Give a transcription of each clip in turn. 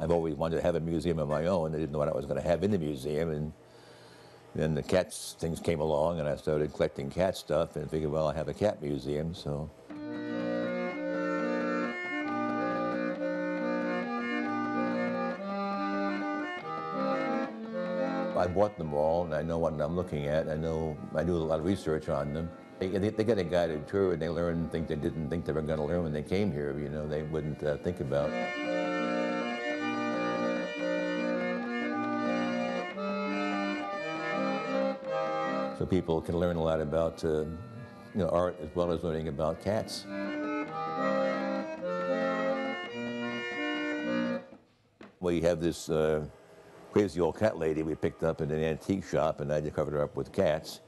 I've always wanted to have a museum of my own. I didn't know what I was going to have in the museum, and then the cats things came along, and I started collecting cat stuff, and figured, well, I have a cat museum, so. I bought them all, and I know what I'm looking at. I do a lot of research on them. They get a guided tour, and they learn things they didn't think they were going to learn when they came here. You know, they wouldn't think about. So people can learn a lot about, art as well as learning about cats. We have this crazy old cat lady we picked up in an antique shop, and I just covered her up with cats.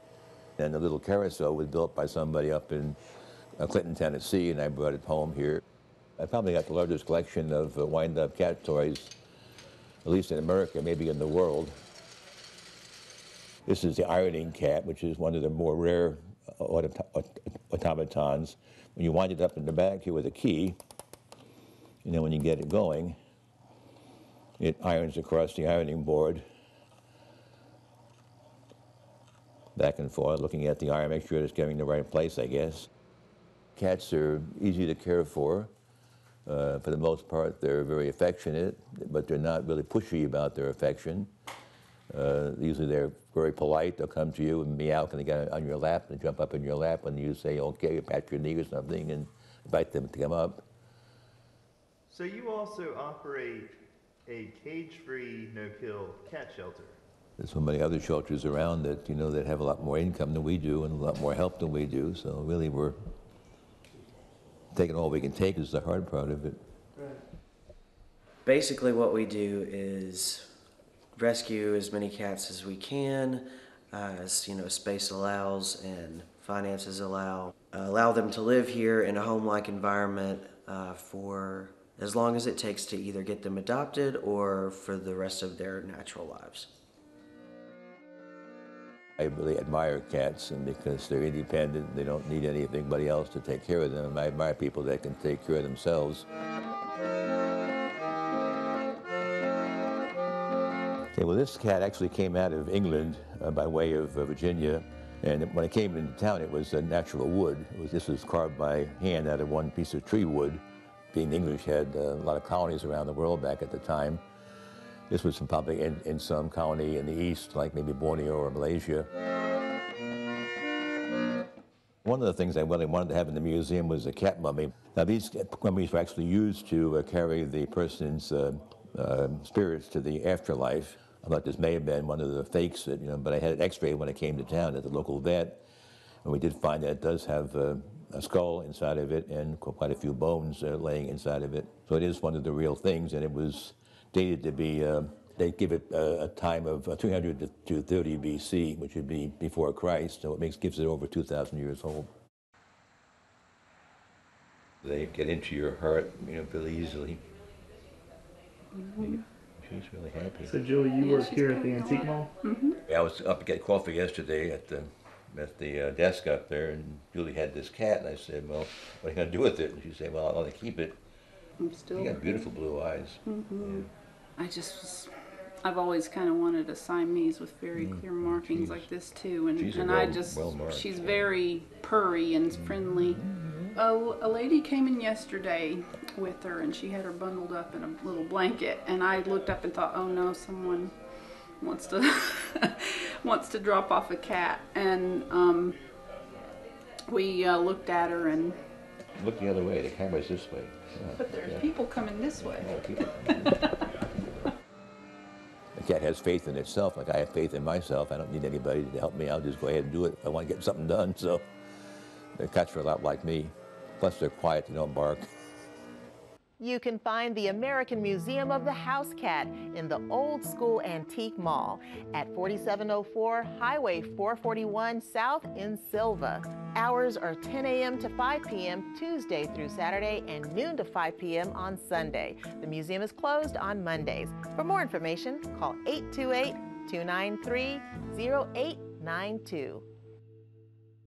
And the little carousel was built by somebody up in Clinton, Tennessee, and I brought it home here. I probably got the largest collection of wind-up cat toys, at least in America, maybe in the world. This is the ironing cat, which is one of the more rare automatons. When you wind it up in the back here with a key, and then when you get it going, it irons across the ironing board, back and forth, looking at the iron, make sure it's getting the right place, I guess. Cats are easy to care for. For the most part, they're very affectionate, but they're not really pushy about their affection. Usually they're very polite. They'll come to you and meow, and they get on your lap and jump up in your lap when you say, okay, pat your knee or something, and invite them to come up. So you also operate a cage-free, no-kill cat shelter. There's so many other shelters around that, that have a lot more income than we do and a lot more help than we do. So really we're taking all we can take is the hard part of it. Right. Basically what we do is rescue as many cats as we can, as space allows and finances allow. Allow them to live here in a home-like environment for as long as it takes to either get them adopted or for the rest of their natural lives. I really admire cats, and because they're independent, they don't need anybody else to take care of them. I admire people that can take care of themselves. Okay, well, this cat actually came out of England by way of Virginia, and when it came into town, it was natural wood. This was carved by hand out of one piece of tree wood. Being the English had a lot of colonies around the world back at the time. This was probably in some colony in the east, like maybe Borneo or Malaysia. One of the things I really wanted to have in the museum was a cat mummy. Now, these mummies were actually used to carry the person's spirits to the afterlife. I thought this may have been one of the fakes, but I had an x-ray when I came to town at the local vet, and we did find that it does have a skull inside of it and quite a few bones laying inside of it. So it is one of the real things, and it was dated to be, they give it a time of 300 to 30 BC, which would be before Christ, so it gives it over 2,000 years old. They get into your heart, really easily. Mm-hmm. She's really happy. So Julie, you work here at the Antique Mall? Mm-hmm. Yeah, I was up to get coffee yesterday at the desk up there, and Julie had this cat, and I said, well, what are you going to do with it? And she said, well, I'll keep it. I'm still. You got beautiful blue eyes. Mm-hmm. Yeah. I've always kind of wanted a Siamese with very clear markings like this too, and she's very purry and friendly. Oh, a lady came in yesterday with her, and she had her bundled up in a little blanket, and I looked up and thought, oh no, someone wants to wants to drop off a cat, and we looked at her and look the other way. The camera's this way. But there's people coming this way. The cat has faith in itself, like I have faith in myself. I don't need anybody to help me. I'll just go ahead and do it if I want to get something done. So the cats are a lot like me. Plus they're quiet, they don't bark. You can find the American Museum of the House Cat in the Old School Antique Mall at 4704 Highway 441 South in Silva. Hours are 10 a.m. to 5 p.m. Tuesday through Saturday and noon to 5 p.m. on Sunday. The museum is closed on Mondays. For more information, call 828-293-0892.